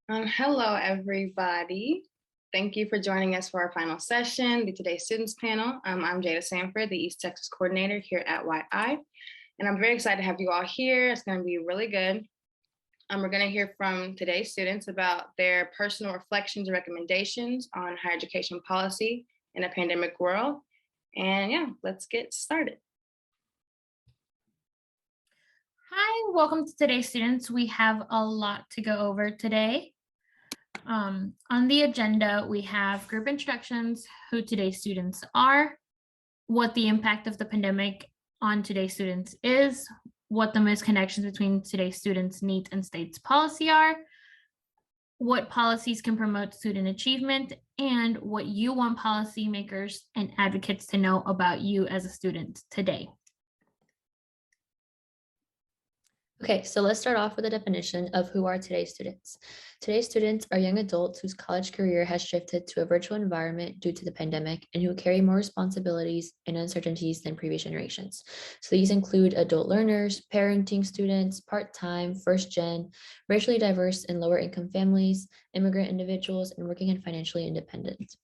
Hello, everybody. Thank you for joining us for our final session, the Today Students panel. I'm Jada Sanford, the East Texas coordinator here at YI, and I'm very excited to have you all here. It's going to be really good. We're going to hear from today's students about their personal reflections and recommendations on higher education policy in a pandemic world. And yeah, let's get started. Hi, welcome to today's students. We have a lot to go over today. On the agenda, we have group introductions, who today's students are, what the impact of the pandemic on today's students is, what the misconnections between today's students' needs and state's policy are, what policies can promote student achievement, and what you want policymakers and advocates to know about you as a student today. Okay, so let's start off with a definition of who are today's students. Today's students are young adults whose college career has shifted to a virtual environment due to the pandemic and who carry more responsibilities and uncertainties than previous generations. So these include adult learners, parenting students, part-time, first-gen, racially diverse and lower income families, immigrant individuals, and working and financially independent.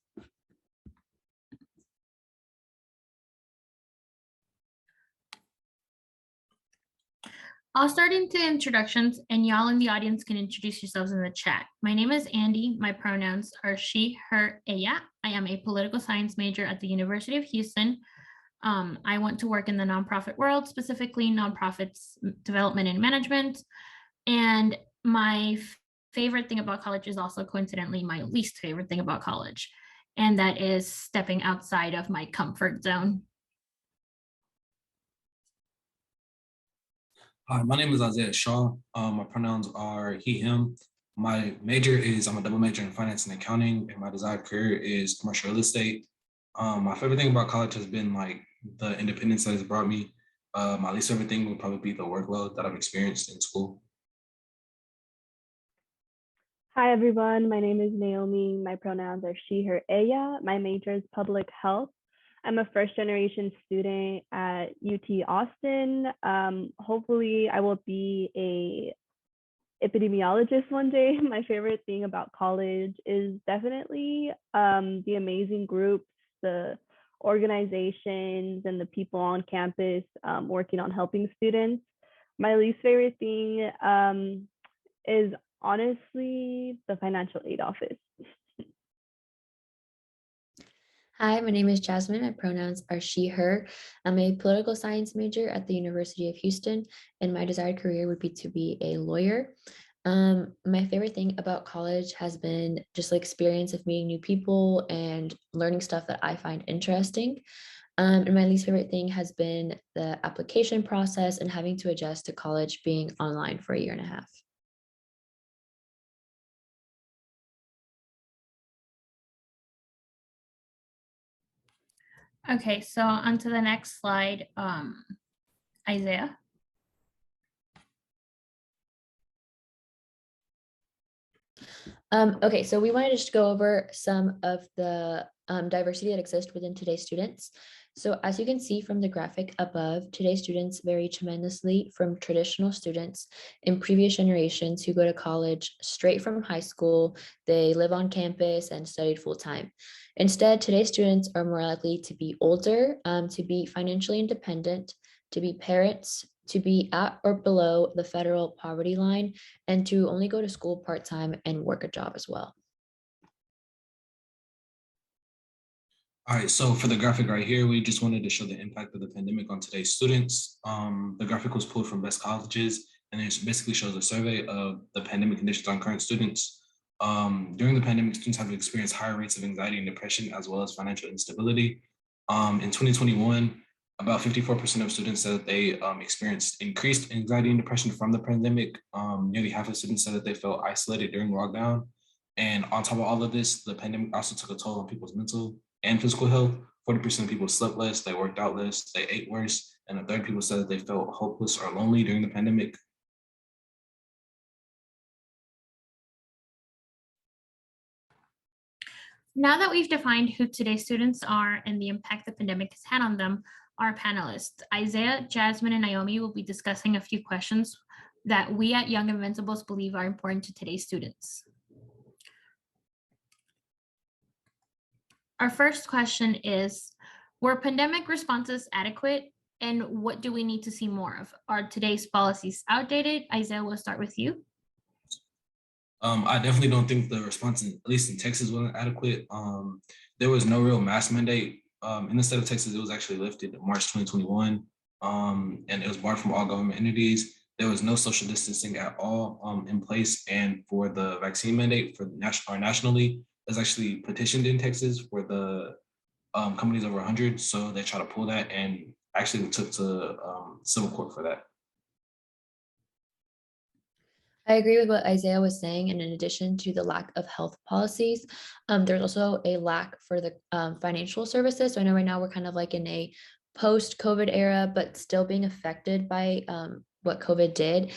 I'll start into introductions and y'all in the audience can introduce yourselves in the chat. My name is Andy. My pronouns are she, her, ella. I am a political science major at the University of Houston. I want to work in the nonprofit world, specifically nonprofits development and management. And my favorite thing about college is also coincidentally my least favorite thing about college. And that is stepping outside of my comfort zone. Hi, my name is Isaiah Shaw. My pronouns are he, him. My major is, I'm a double major in finance and accounting, and my desired career is commercial real estate. My favorite thing about college has been like the independence that it's brought me. My least favorite thing would probably be the workload that I've experienced in school. Hi, everyone. My name is Naomi. My pronouns are she, her, ella. My major is public health. I'm a first generation student at UT Austin. Hopefully I will be a epidemiologist one day. My favorite thing about college is definitely the amazing groups, the organizations, and the people on campus working on helping students. My least favorite thing is honestly the financial aid office. Hi, my name is Jasmine. My pronouns are she, her. I'm a political science major at the University of Houston, and my desired career would be to be a lawyer. My favorite thing about college has been just the experience of meeting new people and learning stuff that I find interesting. And my least favorite thing has been the application process and having to adjust to college being online for a year and a half. Okay, so on to the next slide, Isaiah. Okay, so we wanted to just go over some of the diversity that exists within today's students. So as you can see from the graphic above, today's students vary tremendously from traditional students in previous generations who go to college straight from high school. They live on campus and studied full time. Instead, today's students are more likely to be older, to be financially independent, to be parents, to be at or below the federal poverty line, and to only go to school part-time and work a job as well. All right, so for the graphic right here, we just wanted to show the impact of the pandemic on today's students. The graphic was pulled from Best Colleges, and it basically shows a survey of the pandemic conditions on current students. During the pandemic, students have experienced higher rates of anxiety and depression, as well as financial instability. In 2021, about 54% of students said that they experienced increased anxiety and depression from the pandemic. Nearly half of students said that they felt isolated during lockdown. And on top of all of this, the pandemic also took a toll on people's mental and physical health. 40% of people slept less, they worked out less, they ate worse, and a third of people said that they felt hopeless or lonely during the pandemic. Now that we've defined who today's students are and the impact the pandemic has had on them, our panelists, Isaiah, Jasmine, and Naomi, will be discussing a few questions that we at Young Invincibles believe are important to today's students. Our first question is, were pandemic responses adequate? And what do we need to see more of? Are today's policies outdated? Isaiah, we'll start with you. I definitely don't think the response, at least in Texas, wasn't adequate. There was no real mask mandate. In the state of Texas, it was actually lifted in March 2021, and it was barred from all government entities. There was no social distancing at all in place. And for the vaccine mandate for nationally, it was actually petitioned in Texas for the companies over 100. So they tried to pull that and actually took to civil court for that. I agree with what Isaiah was saying. And in addition to the lack of health policies, there's also a lack for the financial services. So I know right now we're kind of like in a post-COVID era, but still being affected by what COVID did.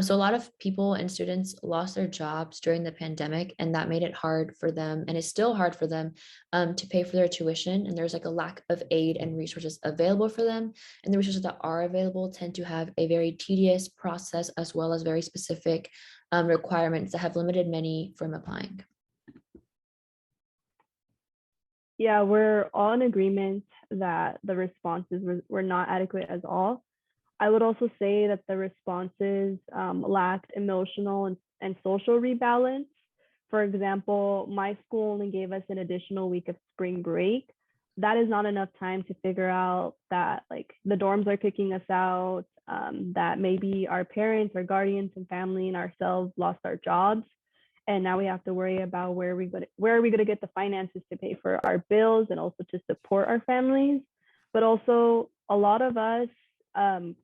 So a lot of people and students lost their jobs during the pandemic, and that made it hard for them, and it's still hard for them to pay for their tuition. And there's like a lack of aid and resources available for them. And the resources that are available tend to have a very tedious process, as well as very specific requirements that have limited many from applying. Yeah, we're all in agreement that the responses were not adequate at all. I would also say that the responses lacked emotional and social rebalance. For example, my school only gave us an additional week of spring break. That is not enough time to figure out that like the dorms are kicking us out, that maybe our parents, our guardians and family and ourselves lost our jobs. And now we have to worry about where are we going to get the finances to pay for our bills and also to support our families. But also a lot of us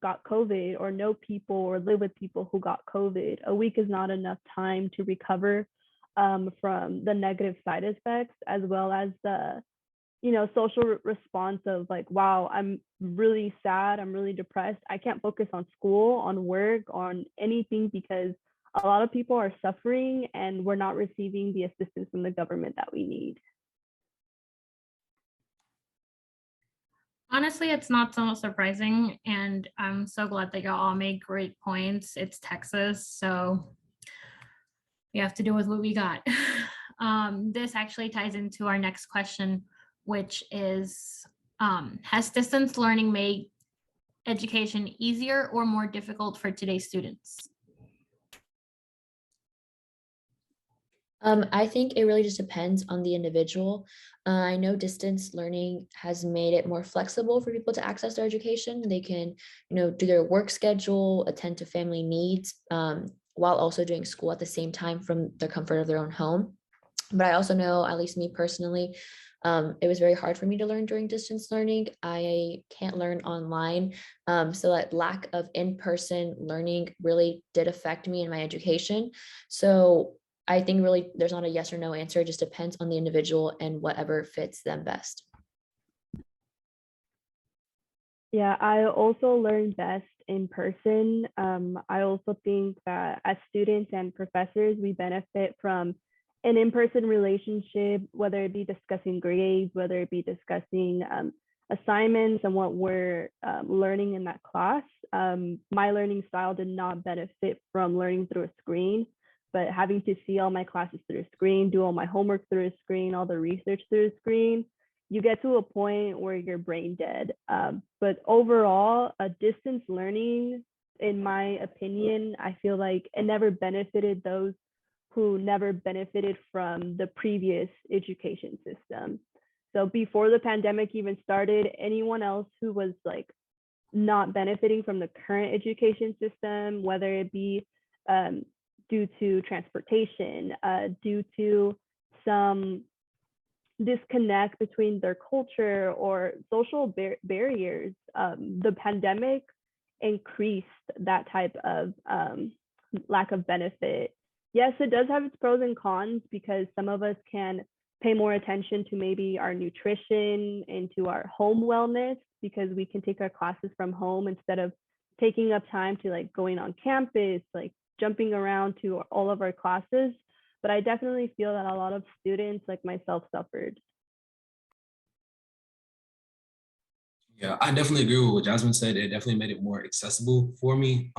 got COVID or know people or live with people who got COVID. A week is not enough time to recover from the negative side effects, as well as the social response of like, wow, I'm really sad, I'm really depressed, I can't focus on school, on work, on anything, because a lot of people are suffering and we're not receiving the assistance from the government that we need. Honestly, it's not so surprising, and I'm so glad that y'all all made great points. It's Texas, so we have to deal with what we got. This actually ties into our next question, which is, has distance learning made education easier or more difficult for today's students? I think it really just depends on the individual. I know distance learning has made it more flexible for people to access their education. They can, do their work schedule, attend to family needs, while also doing school at the same time from the comfort of their own home. But I also know, at least me personally, it was very hard for me to learn during distance learning. I can't learn online. So that lack of in-person learning really did affect me in my education. So I think really there's not a yes or no answer. It just depends on the individual and whatever fits them best. Yeah, I also learn best in person. I also think that as students and professors, we benefit from an in-person relationship, whether it be discussing grades, whether it be discussing assignments and what we're learning in that class. My learning style did not benefit from learning through a screen, but having to see all my classes through a screen, do all my homework through a screen, all the research through a screen, you get to a point where you're brain dead. But overall, a distance learning, in my opinion, I feel like it never benefited those who never benefited from the previous education system. So before the pandemic even started, anyone else who was like not benefiting from the current education system, whether it be due to transportation, due to some disconnect between their culture or social barriers, the pandemic increased that type of lack of benefit. Yes, it does have its pros and cons, because some of us can pay more attention to maybe our nutrition and to our home wellness, because we can take our classes from home instead of taking up time to like going on campus, like jumping around to all of our classes. But I definitely feel that a lot of students like myself suffered. Yeah, I definitely agree with what Jasmine said. It definitely made it more accessible for me.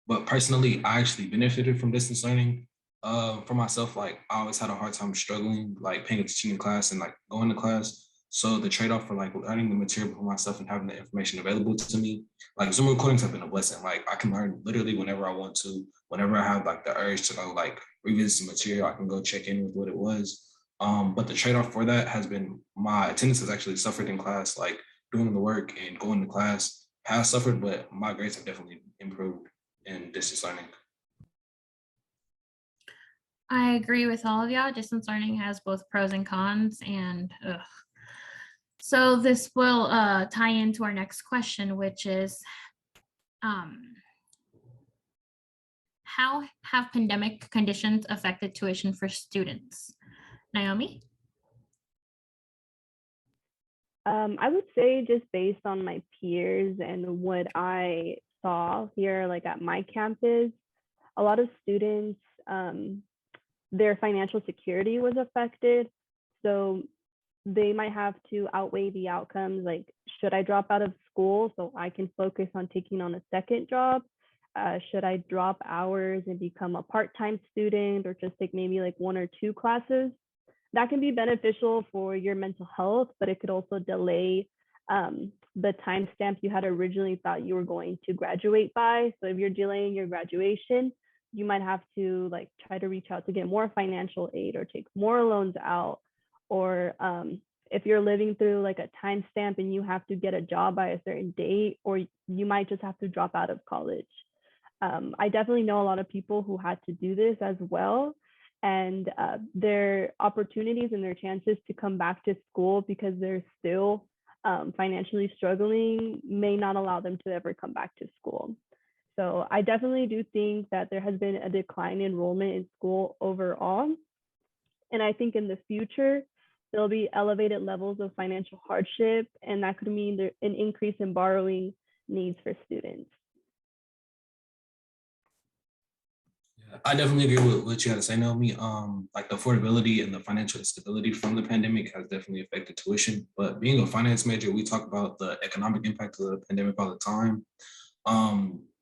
But personally, I actually benefited from distance learning. For myself, like I always had a hard time struggling, like paying attention in class and like going to class. So the trade-off for like learning the material for myself and having the information available to me, like Zoom recordings have been a blessing. Like I can learn literally whenever I want to, whenever I have like the urge to go like revisit the material, I can go check in with what it was. But the trade-off for that has been my attendance has actually suffered in class, like doing the work and going to class has suffered, but my grades have definitely improved in distance learning. I agree with all of y'all. Distance learning has both pros and cons, and so this will tie into our next question, which is how have pandemic conditions affected tuition for students? Naomi? I would say just based on my peers and what I saw here, like at my campus, a lot of students, their financial security was affected. So they might have to outweigh the outcomes, like, should I drop out of school so I can focus on taking on a second job? Should I drop hours and become a part-time student or just take maybe like 1 or 2 classes? That can be beneficial for your mental health, but it could also delay the timestamp you had originally thought you were going to graduate by. So if you're delaying your graduation, you might have to like try to reach out to get more financial aid or take more loans out. Or if you're living through like a timestamp and you have to get a job by a certain date, or you might just have to drop out of college. I definitely know a lot of people who had to do this as well. And their opportunities and their chances to come back to school because they're still financially struggling may not allow them to ever come back to school. So I definitely do think that there has been a decline in enrollment in school overall. And I think in the future, there'll be elevated levels of financial hardship, and that could mean an increase in borrowing needs for students. I definitely agree with what you had to say, Naomi. Like the affordability and the financial instability from the pandemic has definitely affected tuition. But being a finance major, we talk about the economic impact of the pandemic all the time.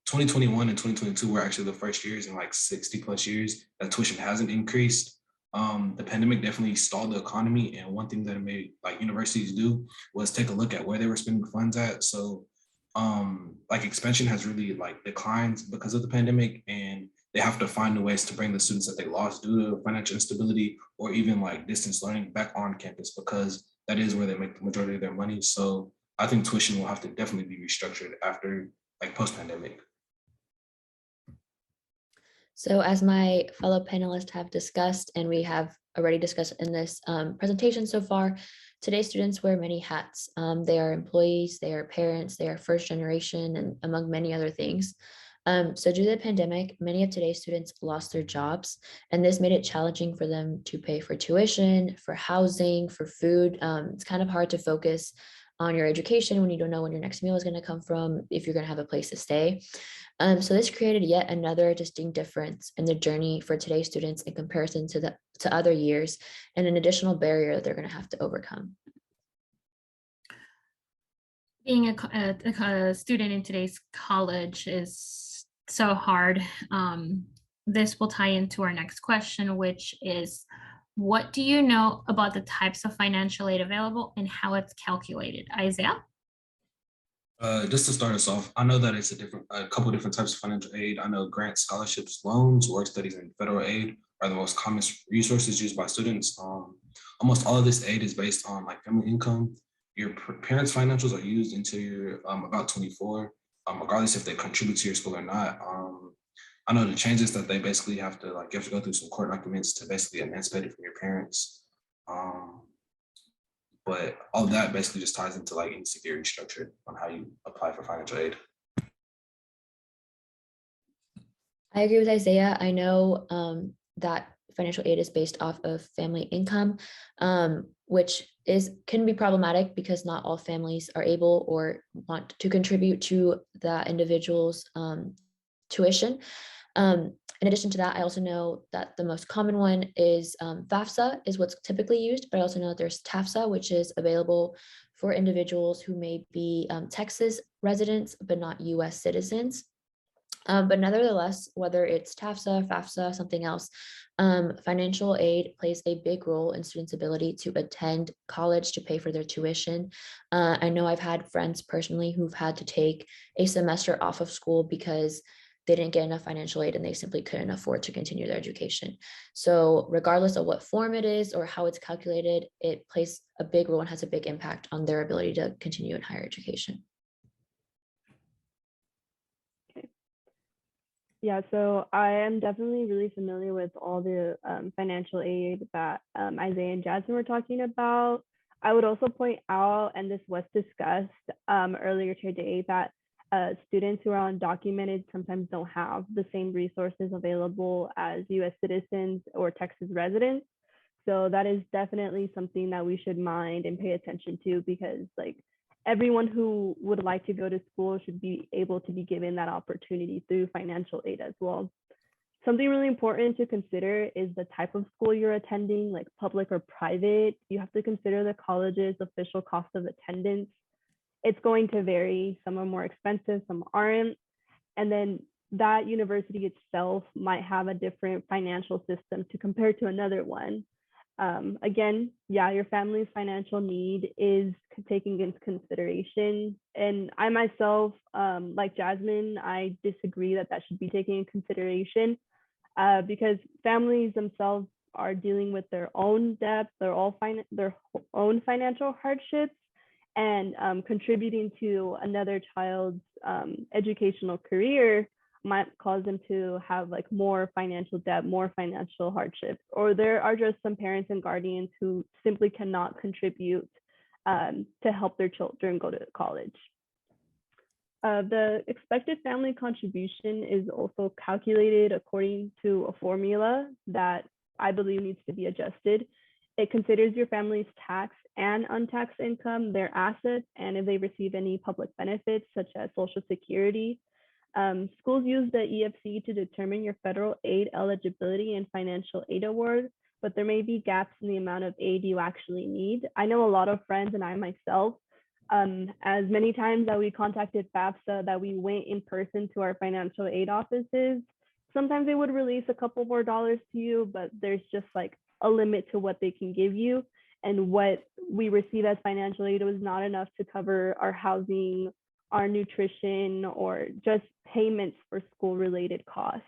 2021 and 2022 were actually the first years in like 60 plus years that tuition hasn't increased. The pandemic definitely stalled the economy, and one thing that it made like universities do was take a look at where they were spending funds at. So like expansion has really like declined because of the pandemic, and they have to find the ways to bring the students that they lost due to financial instability or even like distance learning back on campus, because that is where they make the majority of their money. So I think tuition will have to definitely be restructured after like post-pandemic. So as my fellow panelists have discussed, and we have already discussed in this presentation so far, today's students wear many hats. They are employees, they are parents, they are first generation, and among many other things. So due to the pandemic, many of today's students lost their jobs, and this made it challenging for them to pay for tuition, for housing, for food. It's kind of hard to focus on your education when you don't know when your next meal is going to come from, if you're going to have a place to stay. So this created yet another distinct difference in the journey for today's students in comparison to other years, and an additional barrier that they're going to have to overcome. Being a student in today's college is so hard. This will tie into our next question, which is, what do you know about the types of financial aid available and how it's calculated? Isaiah? Just to start us off, I know that it's a couple of different types of financial aid. I know grants, scholarships, loans, work studies, and federal aid are the most common resources used by students. Almost all of this aid is based on like family income. Your parents' financials are used until you're about 24, regardless if they contribute to your school or not. I know the changes that they basically have to like, you have to go through some court documents to basically emancipate it from your parents. But all of that basically just ties into like any security structure on how you apply for financial aid. I agree with Isaiah. I know that financial aid is based off of family income, which can be problematic because not all families are able or want to contribute to the individual's tuition. In addition to that, I also know that the most common one is FAFSA is what's typically used, but I also know that there's TAFSA, which is available for individuals who may be Texas residents, but not US citizens. But nevertheless, whether it's TAFSA, FAFSA, something else, financial aid plays a big role in students' ability to attend college, to pay for their tuition. I know I've had friends personally who've had to take a semester off of school because they didn't get enough financial aid and they simply couldn't afford to continue their education. So regardless of what form it is or how it's calculated, it plays a big role and has a big impact on their ability to continue in higher education. Yeah, so I am definitely really familiar with all the financial aid that Isaiah and Jasmine were talking about. I would also point out, and this was discussed earlier today, that students who are undocumented sometimes don't have the same resources available as US citizens or Texas residents. So that is definitely something that we should mind and pay attention to, because like everyone who would like to go to school should be able to be given that opportunity through financial aid as well. Something really important to consider is the type of school you're attending, like public or private. You have to consider the college's official cost of attendance. It's going to vary. Some are more expensive, some aren't. And then that university itself might have a different financial system to compare to another one. Again, yeah, your family's financial need is taken into consideration. And I myself, like Jasmine, I disagree that that should be taken into consideration because families themselves are dealing with their own debt, their own financial hardships, and contributing to another child's educational career might cause them to have like more financial debt, more financial hardships, or there are just some parents and guardians who simply cannot contribute to help their children go to college. The expected family contribution is also calculated according to a formula that I believe needs to be adjusted. It considers your family's tax and untaxed income, their assets, and if they receive any public benefits such as Social Security. Schools use the EFC to determine your federal aid eligibility and financial aid award, but there may be gaps in the amount of aid you actually need. I know a lot of friends, and I myself, as many times that we contacted FAFSA, that we went in person to our financial aid offices, sometimes they would release a couple more dollars to you, but there's just like a limit to what they can give you. And what we receive as financial aid was not enough to cover our housing, our nutrition, or just payments for school related costs.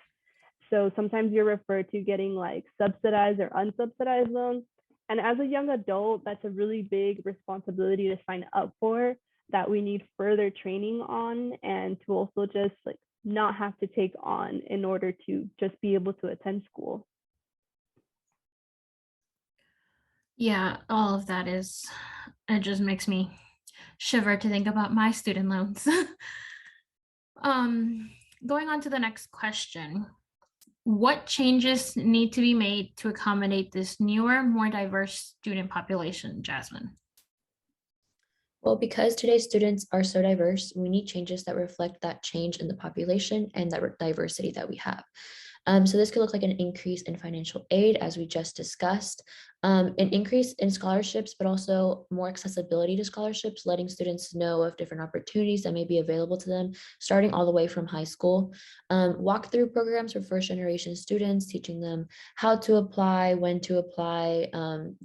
So sometimes you're referred to getting like subsidized or unsubsidized loans. And as a young adult, that's a really big responsibility to sign up for, that we need further training on, and to also just like not have to take on in order to just be able to attend school. Yeah, all of that is, it just makes me shiver to think about my student loans. Going on to the next question. What changes need to be made to accommodate this newer, more diverse student population, Jasmine? Well, because today's students are so diverse, we need changes that reflect that change in the population and that diversity that we have. So this could look like an increase in financial aid, as we just discussed, an increase in scholarships, but also more accessibility to scholarships, letting students know of different opportunities that may be available to them, starting all the way from high school. Walkthrough programs for first generation students, teaching them how to apply, when to apply,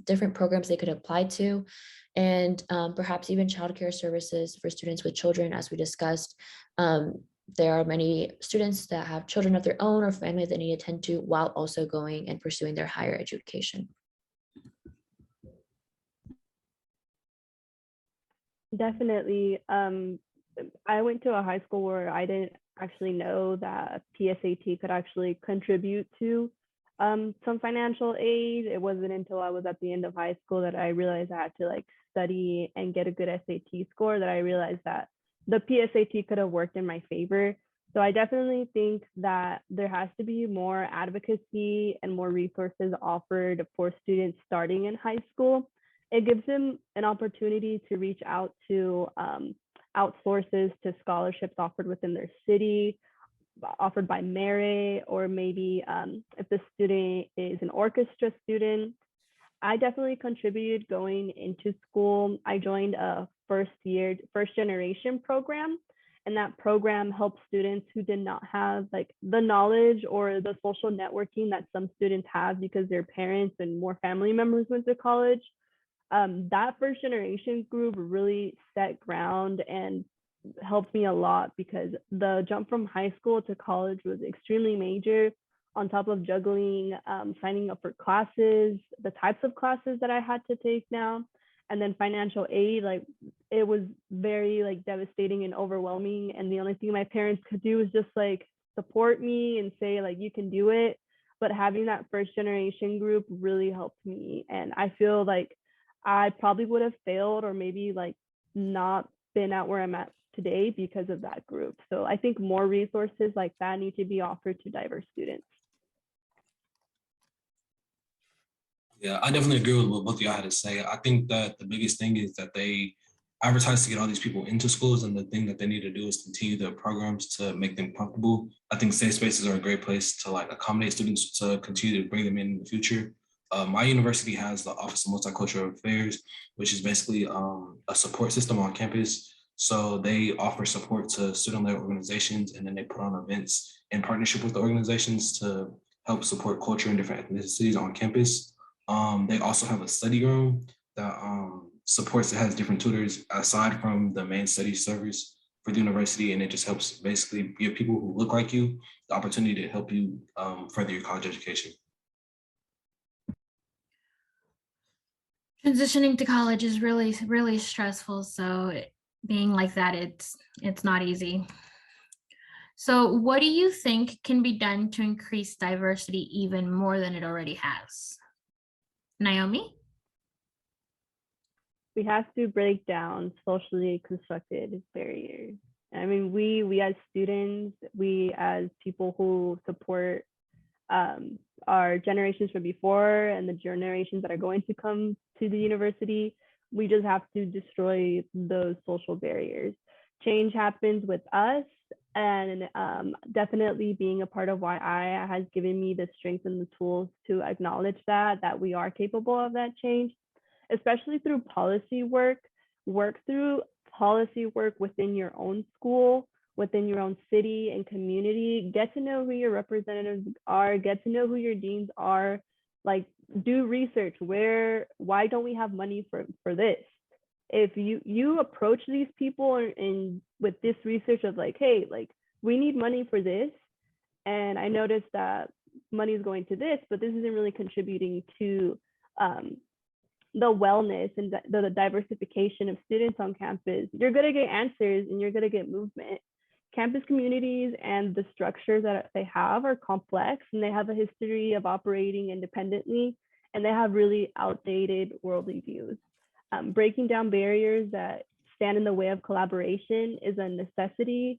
different programs they could apply to, and perhaps even childcare services for students with children, as we discussed. There are many students that have children of their own or family that need to attend to while also going and pursuing their higher education. Definitely. I went to a high school where I didn't actually know that PSAT could actually contribute to some financial aid. It wasn't until I was at the end of high school that I realized I had to like study and get a good SAT score, that I realized that the PSAT could have worked in my favor. So I definitely think that there has to be more advocacy and more resources offered for students starting in high school. It gives them an opportunity to reach out to outsources to scholarships offered within their city, offered by merit, or maybe if the student is an orchestra student. I definitely contributed going into school. I joined a first generation program, And that program helps students who did not have like the knowledge or the social networking that some students have because their parents and more family members went to college. That first generation group really set ground and helped me a lot because the jump from high school to college was extremely major, on top of juggling signing up for classes, the types of classes that I had to take now, and then financial aid. Like, it was very like devastating and overwhelming, and the only thing my parents could do was just like support me and say like, you can do it. But having that first generation group really helped me, and I feel like I probably would have failed or maybe like not been at where I'm at today because of that group. So I think more resources like that need to be offered to diverse students. Yeah, I definitely agree with what both of y'all had to say. I think that the biggest thing is that they advertise to get all these people into schools, and the thing that they need to do is continue the programs to make them comfortable. I think safe spaces are a great place to like accommodate students to continue to bring them in the future. My university has the Office of Multicultural Affairs, which is basically a support system on campus. So they offer support to student-led organizations, and then they put on events in partnership with the organizations to help support culture and different ethnicities on campus. They also have a study room that supports, it has different tutors aside from the main study service for the university, and it just helps basically give people who look like you the opportunity to help you further your college education. Transitioning to college is really, really stressful. So being like that, it's not easy. So what do you think can be done to increase diversity even more than it already has? Naomi? We have to break down socially constructed barriers. I mean, we as students, we as people who support our generations from before and the generations that are going to come to the university, we just have to destroy those social barriers. Change happens with us, and definitely being a part of YI has given me the strength and the tools to acknowledge that we are capable of that change, especially through policy work. Work through policy work within your own school, within your own city and community. Get to know who your representatives are, get to know who your deans are, like do research. Why don't we have money for this? If you approach these people and with this research of like, hey, like we need money for this, and I noticed that money is going to this, but this isn't really contributing to the wellness and the diversification of students on campus, you're going to get answers and you're going to get movement. Campus communities and the structures that they have are complex, and they have a history of operating independently, and they have really outdated worldly views. Breaking down barriers that stand in the way of collaboration is a necessity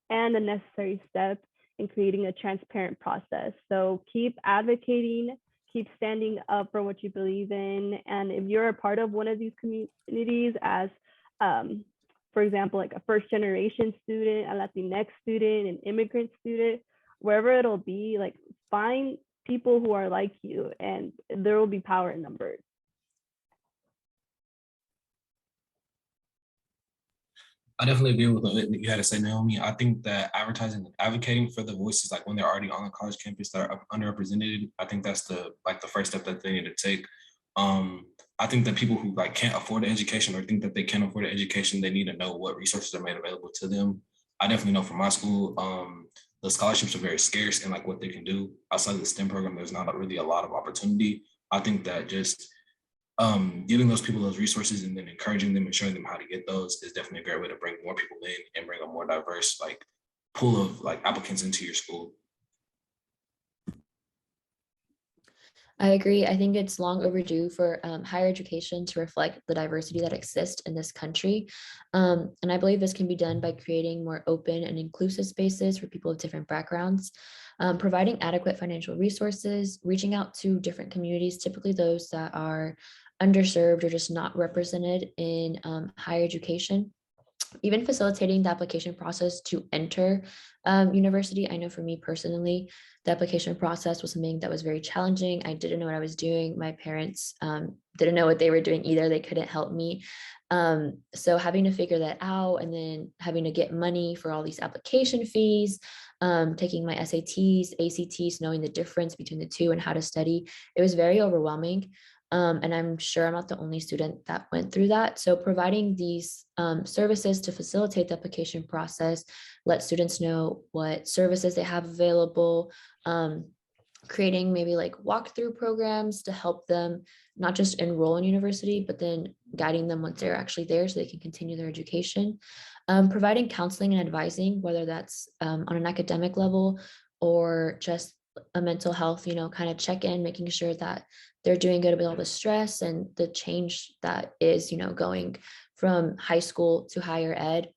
and a necessary step in creating a transparent process. So keep advocating, keep standing up for what you believe in. And if you're a part of one of these communities as, for example, like a first generation student, a Latinx student, an immigrant student, wherever it'll be, like find people who are like you, and there will be power in numbers. I definitely agree with what you had to say, Naomi. I think that advertising and advocating for the voices, like when they're already on the college campus that are underrepresented, I think that's the first step that they need to take. I think that people who like can't afford an education or think that they can't afford an education, they need to know what resources are made available to them. I definitely know from my school, the scholarships are very scarce, and like what they can do outside of the STEM program, there's not really a lot of opportunity. I think that just giving those people those resources and then encouraging them and showing them how to get those is definitely a great way to bring more people in and bring a more diverse like pool of like applicants into your school. I agree. I think it's long overdue for higher education to reflect the diversity that exists in this country. And I believe this can be done by creating more open and inclusive spaces for people of different backgrounds, providing adequate financial resources, reaching out to different communities, typically those that are underserved or just not represented in higher education, even facilitating the application process to enter university. I know for me personally, the application process was something that was very challenging. I didn't know what I was doing. My parents didn't know what they were doing either. They couldn't help me. So having to figure that out and then having to get money for all these application fees, taking my SATs, ACTs, knowing the difference between the two and how to study, it was very overwhelming. And I'm sure I'm not the only student that went through that. So providing these services to facilitate the application process, let students know what services they have available, creating maybe like walkthrough programs to help them not just enroll in university, but then guiding them once they're actually there so they can continue their education. Providing counseling and advising, whether that's on an academic level or just a mental health, kind of check in, making sure that they're doing good with all the stress and the change that is, going from high school to higher ed.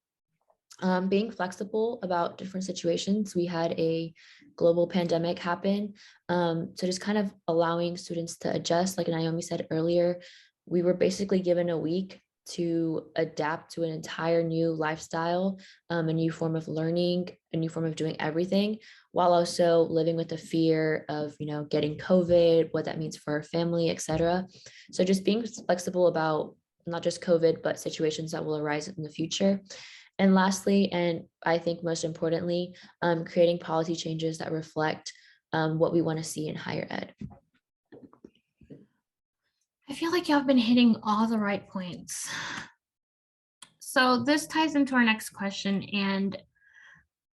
Being flexible about different situations. We had a global pandemic happen. So just kind of allowing students to adjust. Like Naomi said earlier, we were basically given a week to adapt to an entire new lifestyle, a new form of learning, a new form of doing everything, while also living with the fear of, getting COVID, what that means for our family, etc. So just being flexible about not just COVID, but situations that will arise in the future. And lastly, and I think most importantly, creating policy changes that reflect what we want to see in higher ed. I feel like y'all have been hitting all the right points. So this ties into our next question, and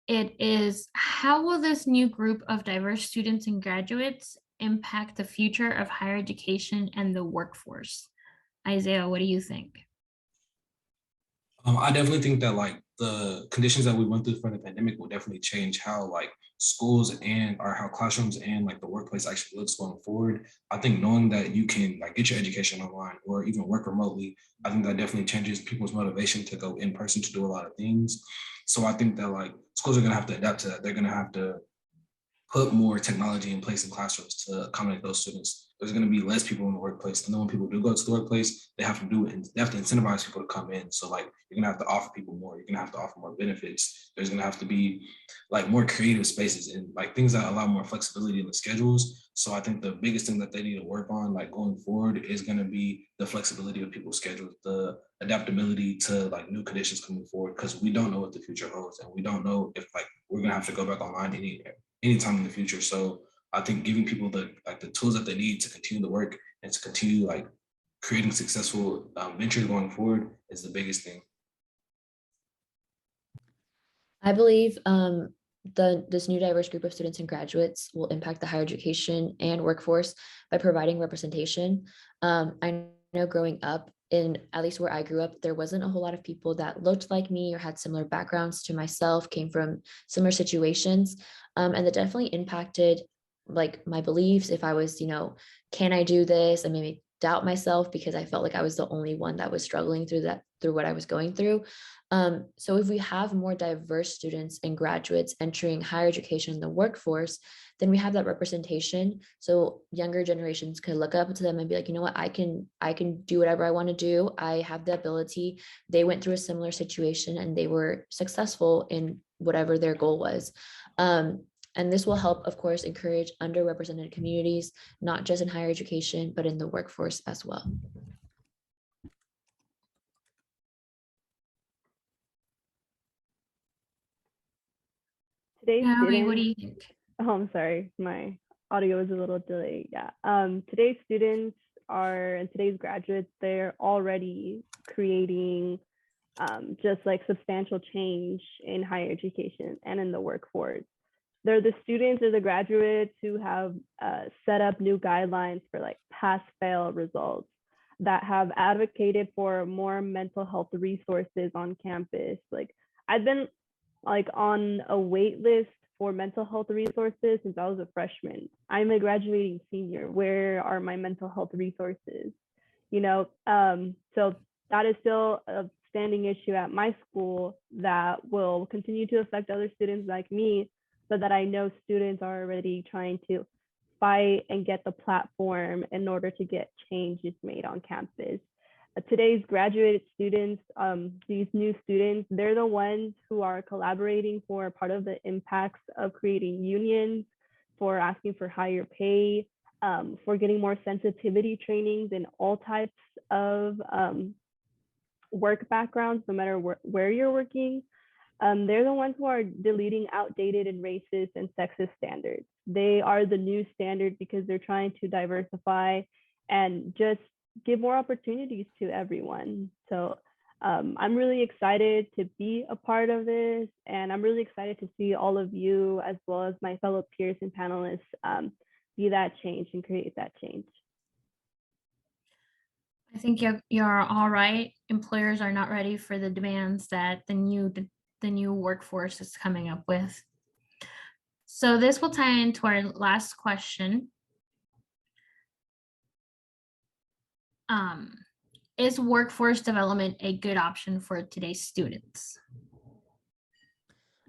it is, how will this new group of diverse students and graduates impact the future of higher education and the workforce? Isaiah, what do you think? I definitely think that like the conditions that we went through for the pandemic will definitely change how like schools and or how classrooms and like the workplace actually looks going forward. I think knowing that you can like get your education online or even work remotely, I think that definitely changes people's motivation to go in person to do a lot of things. So I think that like schools are gonna have to adapt to that. They're gonna have to put more technology in place in classrooms to accommodate those students. There's going to be less people in the workplace, and then when people do go to the workplace, they have to do it, and they have to incentivize people to come in. So like you're going to have to offer people more. You're going to have to offer more benefits. There's going to have to be like more creative spaces and like things that allow more flexibility in the schedules. So I think the biggest thing that they need to work on, like going forward, is going to be the flexibility of people's schedules, the adaptability to like new conditions coming forward, because we don't know what the future holds, and we don't know if like we're going to have to go back online anytime in the future. So I think giving people the tools that they need to continue the work and to continue like creating successful ventures going forward is the biggest thing. I believe this new diverse group of students and graduates will impact the higher education and workforce by providing representation. I know growing up, in at least where I grew up, there wasn't a whole lot of people that looked like me or had similar backgrounds to myself, came from similar situations, and that definitely impacted like my beliefs. If I was, can I do this? And maybe doubt myself because I felt like I was the only one that was struggling through what I was going through. So if we have more diverse students and graduates entering higher education in the workforce, then we have that representation. So younger generations could look up to them and be like, you know what, I can do whatever I want to do. I have the ability. They went through a similar situation and they were successful in whatever their goal was. And this will help, of course, encourage underrepresented communities, not just in higher education, but in the workforce as well. Today's Naomi, what do students, you think? oh, I'm sorry, my audio is a little delayed. Yeah. Today's students and today's graduates, they're already creating just like substantial change in higher education and in the workforce. They're the students or the graduates who have set up new guidelines for like pass-fail results, that have advocated for more mental health resources on campus. Like I've been like on a wait list for mental health resources since I was a freshman. I'm a graduating senior. Where are my mental health resources? So that is still a standing issue at my school that will continue to affect other students like me, but that I know students are already trying to fight and get the platform in order to get changes made on campus. today's graduated students, these new students, they're the ones who are collaborating for part of the impacts of creating unions, for asking for higher pay, for getting more sensitivity trainings in all types of work backgrounds, no matter where you're working. They're the ones who are deleting outdated and racist and sexist standards. They are the new standard because they're trying to diversify and just give more opportunities to everyone. So I'm really excited to be a part of this, and I'm really excited to see all of you, as well as my fellow peers and panelists, be that change and create that change. I think you're all right. Employers are not ready for the demands that the new workforce is coming up with. So this will tie into our last question. Is workforce development a good option for today's students?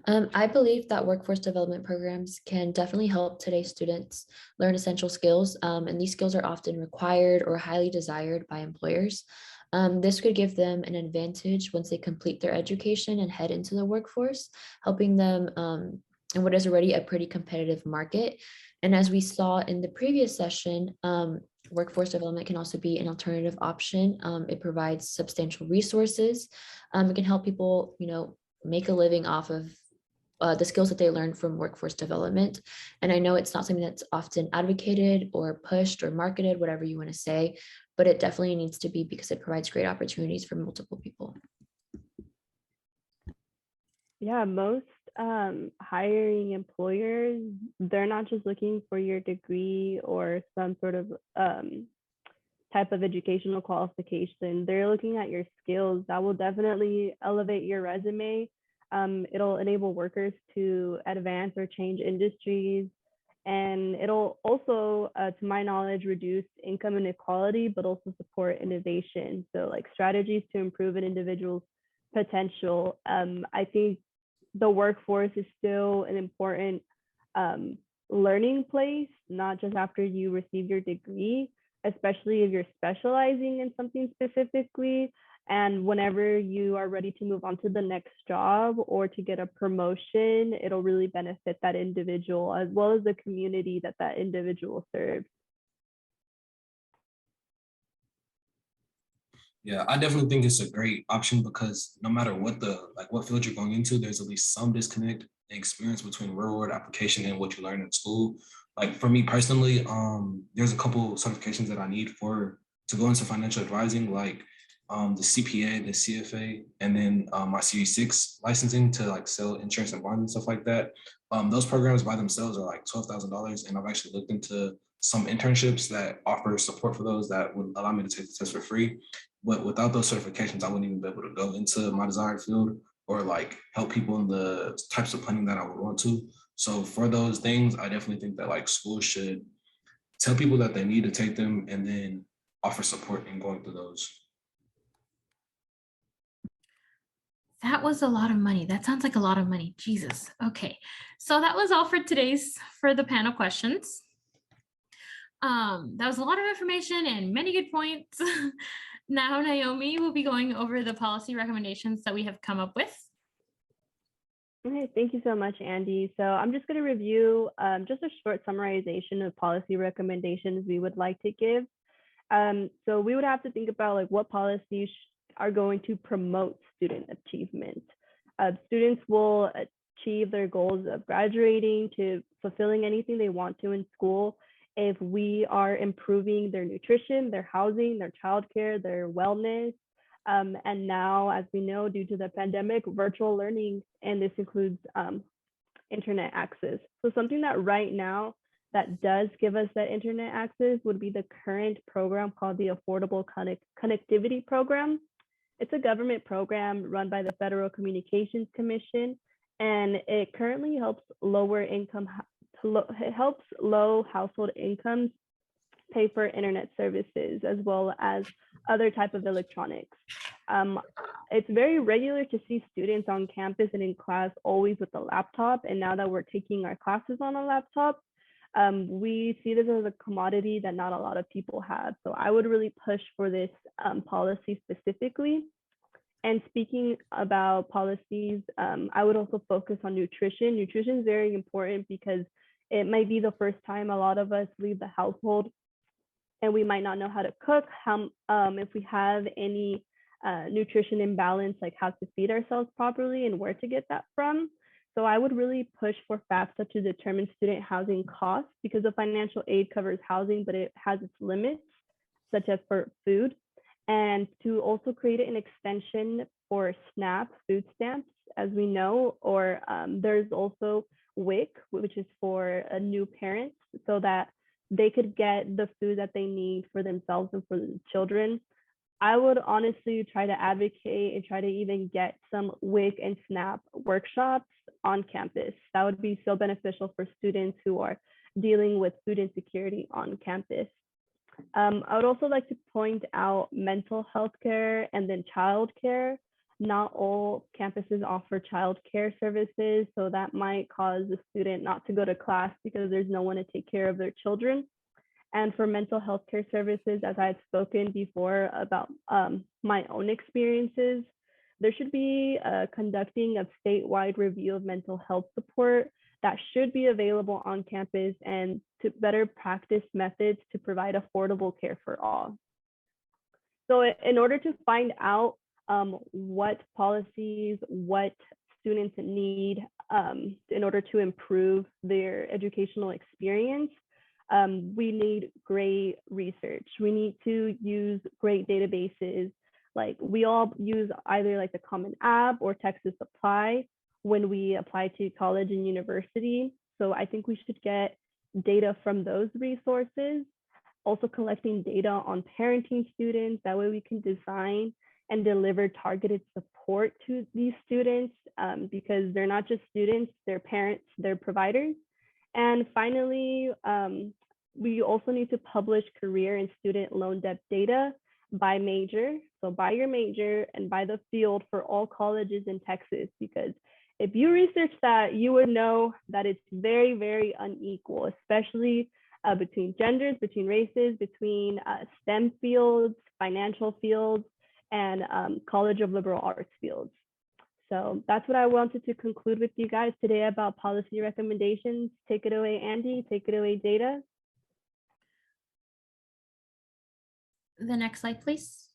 I believe that workforce development programs can definitely help today's students learn essential skills, and these skills are often required or highly desired by employers. This could give them an advantage once they complete their education and head into the workforce, helping them in what is already a pretty competitive market. And as we saw in the previous session, workforce development can also be an alternative option. It provides substantial resources. It can help people, make a living off of the skills that they learn from workforce development. And I know it's not something that's often advocated or pushed or marketed, whatever you want to say, but it definitely needs to be because it provides great opportunities for multiple people. Yeah, most hiring employers, they're not just looking for your degree or some sort of type of educational qualification. They're looking at your skills. That will definitely elevate your resume. It'll enable workers to advance or change industries. And it'll also, to my knowledge, reduce income inequality, but also support innovation. So like strategies to improve an individual's potential. I think the workforce is still an important learning place, not just after you receive your degree, especially if you're specializing in something specifically. And whenever you are ready to move on to the next job or to get a promotion, it'll really benefit that individual as well as the community that that individual serves. Yeah, I definitely think it's a great option because no matter what field you're going into, there's at least some disconnect and experience between real world application and what you learn in school. Like for me personally, there's a couple certifications that I need to go into financial advising, like the CPA, the CFA, and then my Series 6 licensing to like sell insurance and bonds and stuff like that. Those programs by themselves are like $12,000, and I've actually looked into some internships that offer support for those that would allow me to take the test for free. But without those certifications, I wouldn't even be able to go into my desired field or like help people in the types of planning that I would want to. So for those things, I definitely think that like schools should tell people that they need to take them and then offer support in going through those. That was a lot of money. That sounds like a lot of money. Jesus. Okay. So that was all for the panel questions. That was a lot of information and many good points. Now Naomi will be going over the policy recommendations that we have come up with. Okay, thank you so much, Andy. So I'm just going to review just a short summarization of policy recommendations we would like to give. So we would have to think about like what policies are going to promote student achievement. Students will achieve their goals of graduating to fulfilling anything they want to in school if we are improving their nutrition, their housing, their childcare, their wellness. And now, as we know, due to the pandemic, virtual learning, and this includes internet access. So something that right now that does give us that internet access would be the current program called the Affordable Connectivity Program. It's a government program run by the Federal Communications Commission, and it currently helps helps low household incomes pay for internet services as well as other type of electronics. It's very regular to see students on campus and in class always with a laptop. And now that we're taking our classes on a laptop, We see this as a commodity that not a lot of people have. So I would really push for this policy specifically. And speaking about policies, I would also focus on nutrition. Nutrition is very important because it might be the first time a lot of us leave the household and we might not know how to cook, if we have any nutrition imbalance, like how to feed ourselves properly and where to get that from. So I would really push for FAFSA to determine student housing costs, because the financial aid covers housing, but it has its limits, such as for food. And to also create an extension for SNAP, food stamps, as we know, or there's also WIC, which is for new parents, so that they could get the food that they need for themselves and for the children. I would honestly try to advocate and try to even get some WIC and SNAP workshops on campus. That would be so beneficial for students who are dealing with food insecurity on campus. I would also like to point out mental health care and then childcare. Not all campuses offer childcare services, so that might cause the student not to go to class because there's no one to take care of their children. And for mental health care services, as I've spoken before about my own experiences, there should be conducting a statewide review of mental health support that should be available on campus, and to better practice methods to provide affordable care for all. So in order to find out what policies, what students need in order to improve their educational experience, we need great research. We need to use great databases. Like we all use either like the Common App or Texas Apply when we apply to college and university. So I think we should get data from those resources. Also collecting data on parenting students. That way we can design and deliver targeted support to these students, because they're not just students, they're parents, they're providers. And finally, we also need to publish career and student loan debt data by major. So by your major and by the field for all colleges in Texas, because if you research that, you would know that it's very, very unequal, especially between genders, between races, between STEM fields, financial fields, and College of Liberal Arts fields. So that's what I wanted to conclude with you guys today about policy recommendations. Take it away, Andy. Take it away, Jada. The next slide, please.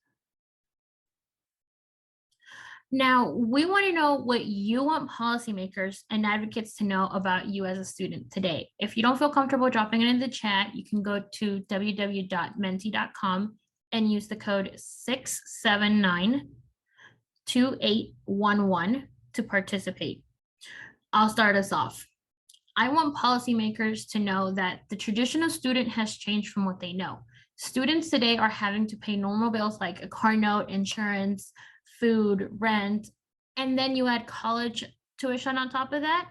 Now, we want to know what you want policymakers and advocates to know about you as a student today. If you don't feel comfortable dropping it in the chat, you can go to www.menti.com and use the code 6792811 to participate. I'll start us off. I want policymakers to know that the traditional student has changed from what they know. Students today are having to pay normal bills like a car note, insurance, food, rent, and then you add college tuition on top of that,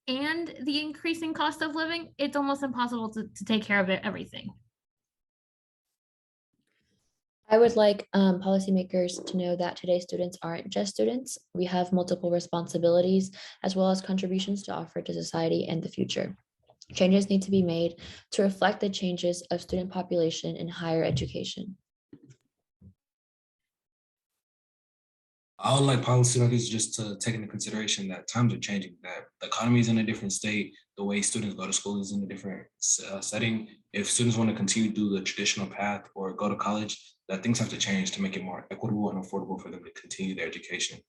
and the increasing cost of living, it's almost impossible to take care of everything. I would like policymakers to know that today's students aren't just students. We have multiple responsibilities as well as contributions to offer to society and the future. Changes need to be made to reflect the changes of student population in higher education. I would like policymakers just to take into consideration that times are changing, that the economy is in a different state, the way students go to school is in a different setting. If students want to continue to do the traditional path or go to college, that things have to change to make it more equitable and affordable for them to continue their education.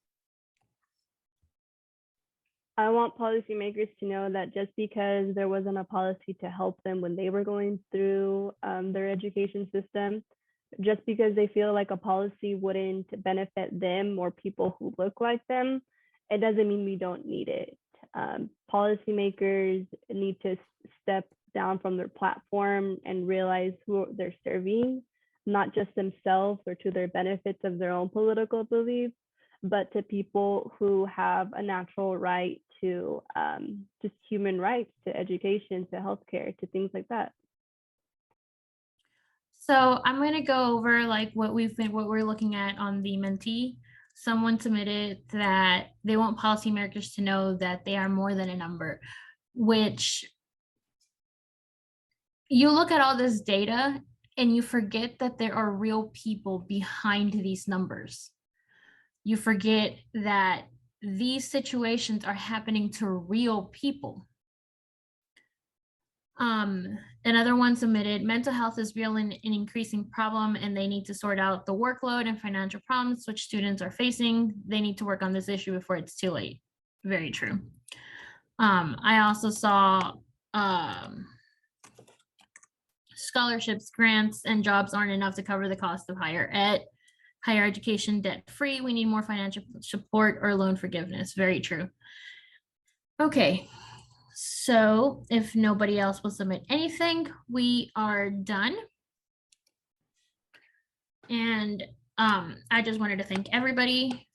I want policymakers to know that just because there wasn't a policy to help them when they were going through their education system, just because they feel like a policy wouldn't benefit them or people who look like them, it doesn't mean we don't need it. Policymakers need to step down from their platform and realize who they're serving, not just themselves or to their benefits of their own political beliefs, but to people who have a natural right to just human rights, to education, to healthcare, to things like that. So I'm going to go over like what we're looking at on the Menti. Someone submitted that they want policymakers to know that they are more than a number, which you look at all this data and you forget that there are real people behind these numbers. You forget that these situations are happening to real people. Another one submitted, mental health is real and an increasing problem, and they need to sort out the workload and financial problems which students are facing. They need to work on this issue before it's too late. Very true. I also saw scholarships, grants, and jobs aren't enough to cover the cost of higher education debt free. We need more financial support or loan forgiveness. Very true. Okay, so if nobody else will submit anything, we are done. And I just wanted to thank everybody.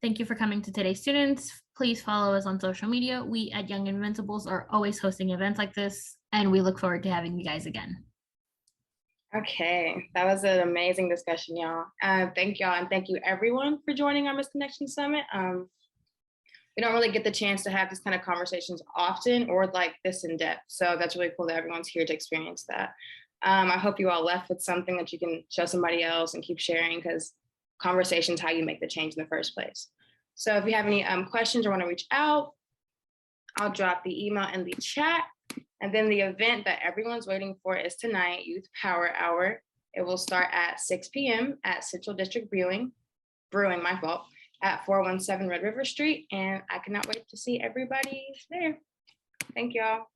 Thank you for coming to today's students. Please follow us on social media. We at Young Invincibles are always hosting events like this, and we look forward to having you guys again. Okay, that was an amazing discussion, y'all. Thank y'all, and thank you everyone for joining our Misconnection Summit. We don't really get the chance to have these kind of conversations often or like this in depth. So that's really cool that everyone's here to experience that. I hope you all left with something that you can show somebody else and keep sharing, because conversation is how you make the change in the first place. So if you have any questions or want to reach out, I'll drop the email in the chat. And then the event that everyone's waiting for is tonight, Youth Power Hour. It will start at 6 p.m. at Central District Brewing, my fault, at 417 Red River Street. And I cannot wait to see everybody there. Thank y'all.